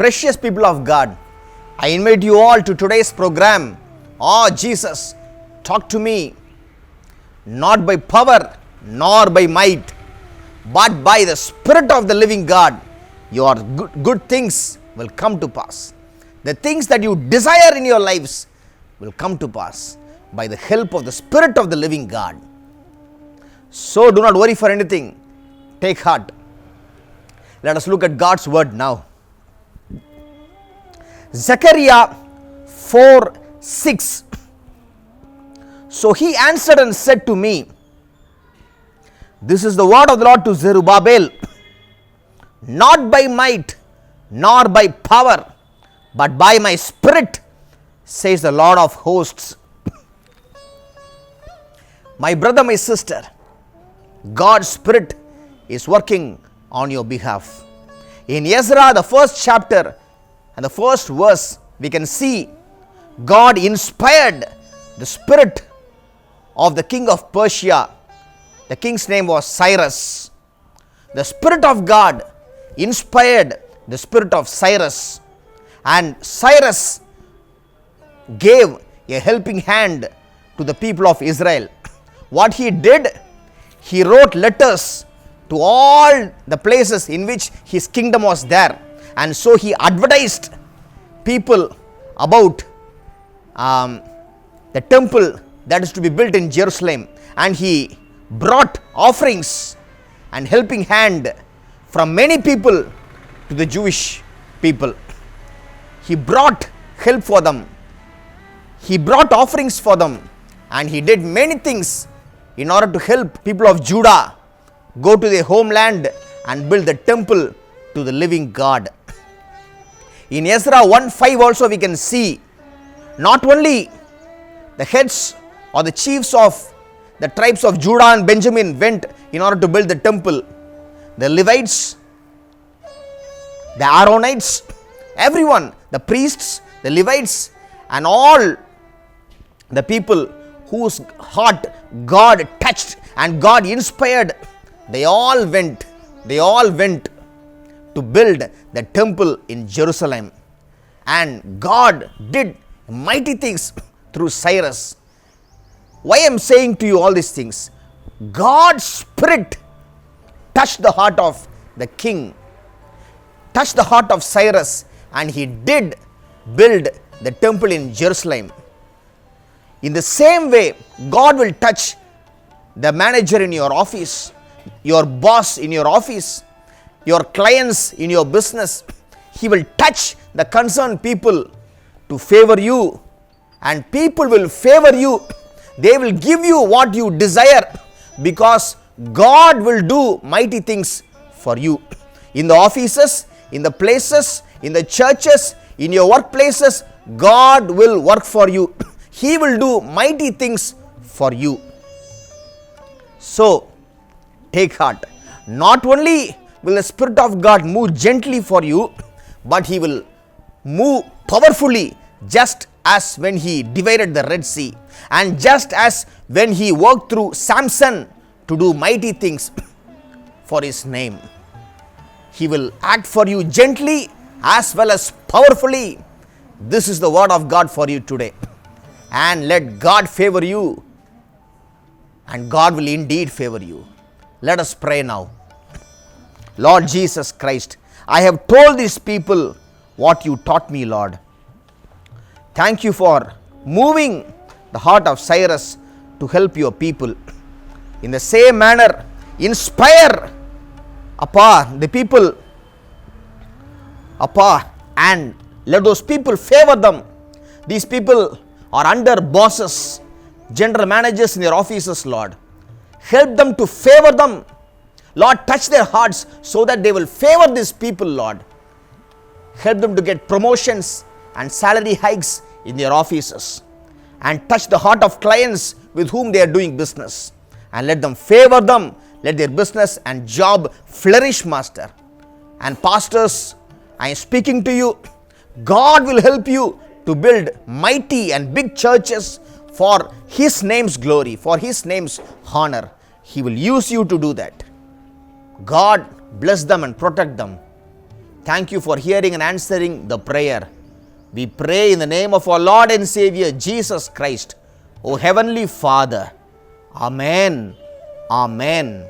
Precious people of God, I invite you all to today's program. Oh Jesus, talk to me, not by power nor by might, but by the Spirit of the living God. Your good things will come to pass. The things that you desire in your lives will come to pass by the help of the Spirit of the living God. So do not worry for anything. Take heart. Let us look at God's word now. Zechariah 4:6. So he answered and said to me, this is the word of the Lord to Zerubbabel, not by might nor by power, but by my Spirit, says the Lord of hosts. My brother, my sister, God's Spirit is working on your behalf. In Ezra, the first chapter and the first verse, we can see God inspired the spirit of the king of Persia. The king's name was Cyrus. The Spirit of God inspired the spirit of Cyrus, and Cyrus gave a helping hand to the people of Israel. What he did, he wrote letters to all the places in which his kingdom was there, and so he advertised people about the temple that is to be built in Jerusalem, and he brought offerings and helping hand from many people to the Jewish people. He brought help for them, he brought offerings for them, and he did many things in order to help people of Judah go to their homeland and build the temple to the living God. In Ezra 1:5 also we can see not only the heads or the chiefs of the tribes of Judah and Benjamin went in order to build the temple. The Levites, the Aaronites, everyone, the priests, the Levites, and all the people whose heart God touched and God inspired, they all went to build the temple in Jerusalem. And God did mighty things through Cyrus. Why I am saying to you all these things? God's Spirit touched the heart of the king, touched the heart of Cyrus, and he did build the temple in Jerusalem. In the same way, God will touch the manager in your office, your boss in your office, your clients in your business. He will touch the concerned people to favor you, and people will favor you. They will give you what you desire, because God will do mighty things for you. In the offices, in the places, in the churches, in your workplaces, God will work for you. He will do mighty things for you. So, take heart. Not only will the Spirit of God move gently for you, but He will move powerfully, just as when He divided the Red Sea, and just as when He worked through Samson to do mighty things for His name. He will act for you gently as well as powerfully. This is the word of God for you today. And let God favor you, and God will indeed favor you. Let us pray now. Lord Jesus Christ, I have told these people what you taught me, Lord. Thank you for moving the heart of Cyrus to help your people. In the same manner, inspire the people, and let those people favor them. These people are under bosses, general managers in their offices, Lord. Help them to favor them. Lord, touch their hearts so that they will favor these people, Lord. Help them to get promotions and salary hikes in their offices, and touch the heart of clients with whom they are doing business, and let them favor them. Let their business and job flourish, Master. And pastors, I am speaking to you. God will help you to build mighty and big churches for His name's glory, for His name's honor. He will use you to do that. God bless them and protect them. Thank you for hearing and answering the prayer. We pray in the name of our Lord and Savior Jesus Christ. O Heavenly Father. Amen. Amen.